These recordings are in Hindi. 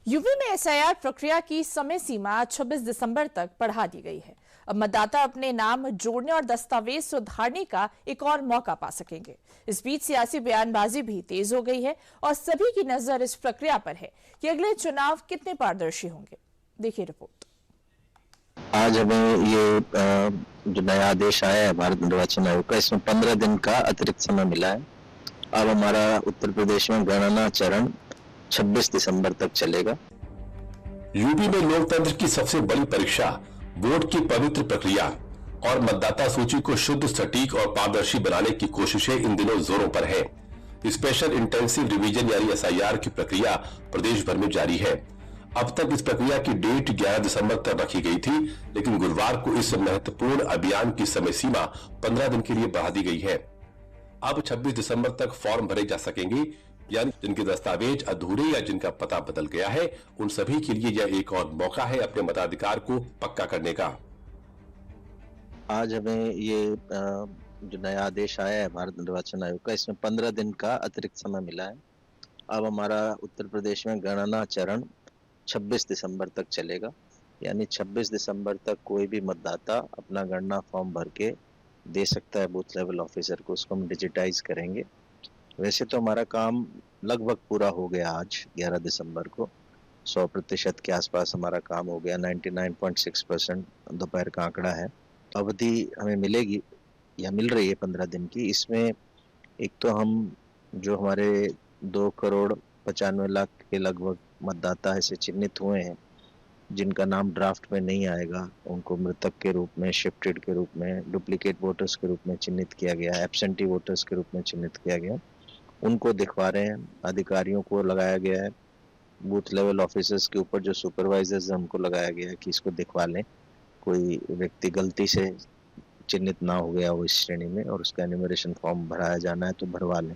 यूपी में एसआईआर प्रक्रिया की समय सीमा 26 दिसंबर तक बढ़ा दी गई है। अब मतदाता अपने नाम जोड़ने और दस्तावेज सुधारने का एक और मौका पा सकेंगे। इस बीच सियासी बयानबाजी भी तेज हो गई है और सभी की नजर इस प्रक्रिया पर है कि अगले चुनाव कितने पारदर्शी होंगे। देखिए रिपोर्ट। आज हमें ये जो नया आदेश आया है भारत निर्वाचन आयोग का, इसमें 15 दिन का अतिरिक्त समय मिला है। अब हमारा उत्तर प्रदेश में गणना चरण 26 दिसंबर तक चलेगा। यूपी में लोकतंत्र की सबसे बड़ी परीक्षा वोट की पवित्र प्रक्रिया और मतदाता सूची को शुद्ध, सटीक और पारदर्शी बनाने की कोशिशें इन दिनों जोरों पर है। स्पेशल इंटेंसिव रिवीजन यानी एसआईआर की प्रक्रिया प्रदेश भर में जारी है। अब तक इस प्रक्रिया की डेट 11 दिसंबर तक रखी गई थी, लेकिन गुरुवार को इस महत्वपूर्ण अभियान की समय सीमा 15 दिन के लिए बढ़ा दी गई है। अब 26 दिसंबर तक फॉर्म भरे जा सकेंगे, यानी जिनके दस्तावेज अधूरे या जिनका पता बदल गया है, उन सभी के लिए यह एक और मौका है अपने मताधिकार को पक्का करने का। आज हमें ये जो नया आदेश आया है भारत निर्वाचन आयोग का, इसमें 15 दिन का अतिरिक्त समय मिला है। अब हमारा उत्तर प्रदेश में गणना चरण 26 दिसंबर तक चलेगा, यानी 26 दिसंबर तक कोई भी मतदाता अपना गणना फॉर्म भर के दे सकता है बूथ लेवल ऑफिसर को। उसको हम डिजिटाइज करेंगे। वैसे तो हमारा काम लगभग पूरा हो गया आज 11 दिसंबर को। 100% के आसपास हमारा काम हो गया। 99.6% दोपहर का आंकड़ा है। अवधि हमें मिलेगी या मिल रही है 15 दिन की। इसमें एक तो हम जो हमारे 2,95,00,000 के लगभग मतदाता ऐसे चिन्हित हुए हैं जिनका नाम ड्राफ्ट में नहीं आएगा, उनको मृतक के रूप में, शिफ्टेड के रूप में, डुप्लीकेट वोटर्स के रूप में चिन्हित किया गया, एब्सेंटी वोटर्स के रूप में चिन्हित किया गया, उनको दिखवा रहे हैं। अधिकारियों को लगाया गया है, बूथ लेवल ऑफिसर्स के ऊपर जो सुपरवाइजर्स हैं उनको लगाया गया है कि इसको दिखवा लें। कोई व्यक्ति गलती से चिन्हित ना हो गया हो इस श्रेणी में और उसका एन्यूमरेशन फॉर्म भराया जाना है तो भरवा लें।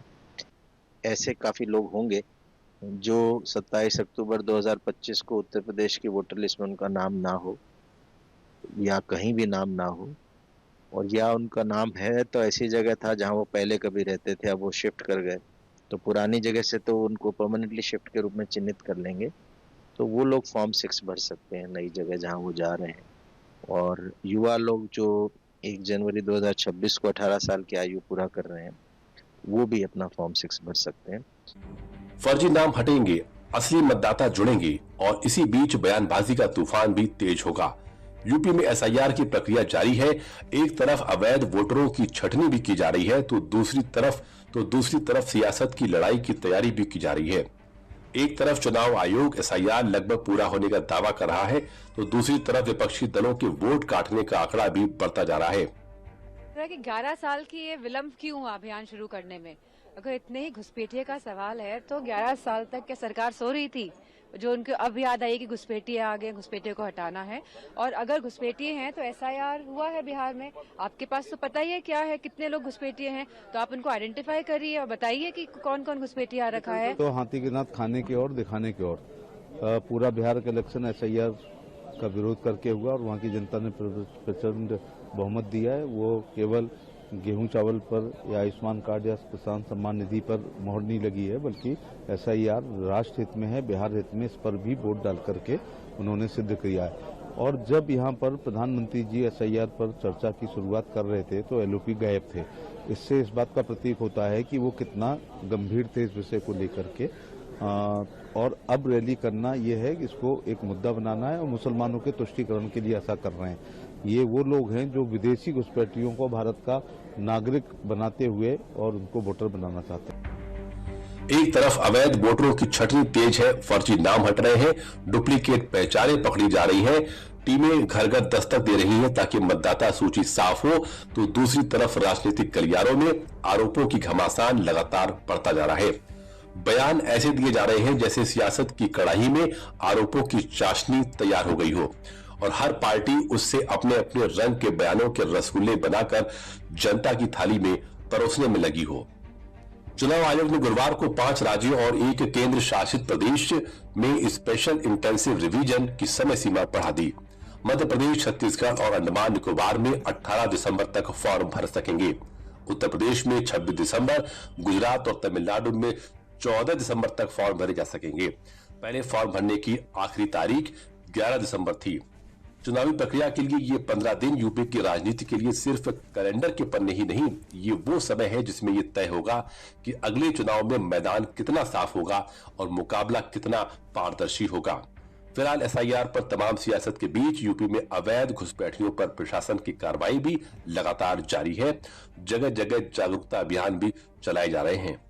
ऐसे काफ़ी लोग होंगे जो 27 अक्टूबर 2025 को उत्तर प्रदेश की वोटर लिस्ट में उनका नाम ना हो या कहीं भी नाम ना हो, और या उनका नाम है तो ऐसी जगह था जहां वो पहले कभी रहते थे, अब वो शिफ्ट कर गए, तो पुरानी जगह से तो उनको परमानेंटली शिफ्ट के रूप में चिन्हित कर लेंगे। तो वो लोग फॉर्म 6 भर सकते हैं नई जगह जहां वो जा रहे हैं। और युवा लोग जो 1 जनवरी 2026 को 18 साल की आयु पूरा कर रहे हैं, वो भी अपना फॉर्म 6 भर सकते हैं। फर्जी नाम हटेंगे, असली मतदाता जुड़ेंगे और इसी बीच बयानबाजी का तूफान भी तेज होगा। यूपी में एसआईआर की प्रक्रिया जारी है। एक तरफ अवैध वोटरों की छटनी भी की जा रही है तो दूसरी तरफ सियासत की लड़ाई की तैयारी भी की जा रही है। एक तरफ चुनाव आयोग एसआईआर लगभग पूरा होने का दावा कर रहा है तो दूसरी तरफ विपक्षी दलों के वोट काटने का आंकड़ा भी बढ़ता जा रहा है। 11 साल की ये विलंब क्यों हुआ अभियान शुरू करने में? अगर इतने ही घुसपैठिए का सवाल है तो 11 साल तक क्या सरकार सो रही थी? जो उनको अब याद आई कि घुसपैठिए आ गए, घुसपैठिए को हटाना है। और अगर घुसपैठिए हैं तो एसआईआर हुआ है बिहार में, आपके पास तो पता ही है क्या है, कितने लोग घुसपैठिए हैं, तो आप उनको आइडेंटिफाई करिए और बताइए कि कौन कौन घुसपैठिए आ रखा है। तो हाथी के दांत खाने की ओर, दिखाने की ओर पूरा बिहार का इलेक्शन एसआईआर का विरोध करके हुआ और वहाँ की जनता ने प्रचंड बहुमत दिया है। वो केवल गेहूं चावल पर या आयुष्मान कार्ड या किसान सम्मान निधि पर मोहर नहीं लगी है, बल्कि एसआईआर राष्ट्र हित में है, बिहार हित में, इस पर भी वोट डाल करके उन्होंने सिद्ध किया है। और जब यहाँ पर प्रधानमंत्री जी एसआईआर पर चर्चा की शुरुआत कर रहे थे तो एलओपी गायब थे। इससे इस बात का प्रतीक होता है कि वो कितना गंभीर थे इस विषय को लेकर के। और अब रैली करना ये है कि इसको एक मुद्दा बनाना है और मुसलमानों के तुष्टीकरण के लिए ऐसा कर रहे हैं। ये वो लोग हैं जो विदेशी घुसपैठियों को भारत का नागरिक बनाते हुए और उनको वोटर बनाना चाहते हैं। एक तरफ अवैध वोटरों की छटनी तेज है, फर्जी नाम हट रहे हैं, डुप्लीकेट पहचानें पकड़ी जा रही हैं, टीमें घर घर दस्तक दे रही हैं ताकि मतदाता सूची साफ हो, तो दूसरी तरफ राजनीतिक गलियारों में आरोपों की घमासान लगातार बढ़ता जा रहा है। बयान ऐसे दिए जा रहे हैं जैसे सियासत की कड़ाही में आरोपों की चाशनी तैयार हो गई हो और हर पार्टी उससे अपने अपने रंग के बयानों के रसगुल्ले बनाकर जनता की थाली में परोसने में लगी हो। चुनाव आयोग ने गुरुवार को 5 राज्यों और 1 केंद्र शासित प्रदेश में स्पेशल इंटेंसिव रिवीजन की समय सीमा बढ़ा दी। मध्य प्रदेश, छत्तीसगढ़ और अंडमान निकोबार में 18 दिसंबर तक फॉर्म भर सकेंगे। उत्तर प्रदेश में 26 दिसंबर, गुजरात और तमिलनाडु में 14 दिसंबर तक फॉर्म भरे जा सकेंगे। पहले फॉर्म भरने की आखिरी तारीख 11 दिसंबर थी। चुनावी प्रक्रिया के लिए ये 15 दिन यूपी की राजनीति के लिए सिर्फ कैलेंडर के पन्ने ही नहीं, ये वो समय है जिसमें ये तय होगा कि अगले चुनाव में मैदान कितना साफ होगा और मुकाबला कितना पारदर्शी होगा। फिलहाल एसआईआर पर तमाम सियासत के बीच यूपी में अवैध घुसपैठियों पर प्रशासन की कार्रवाई भी लगातार जारी है। जगह जगह जागरूकता अभियान भी चलाए जा रहे हैं।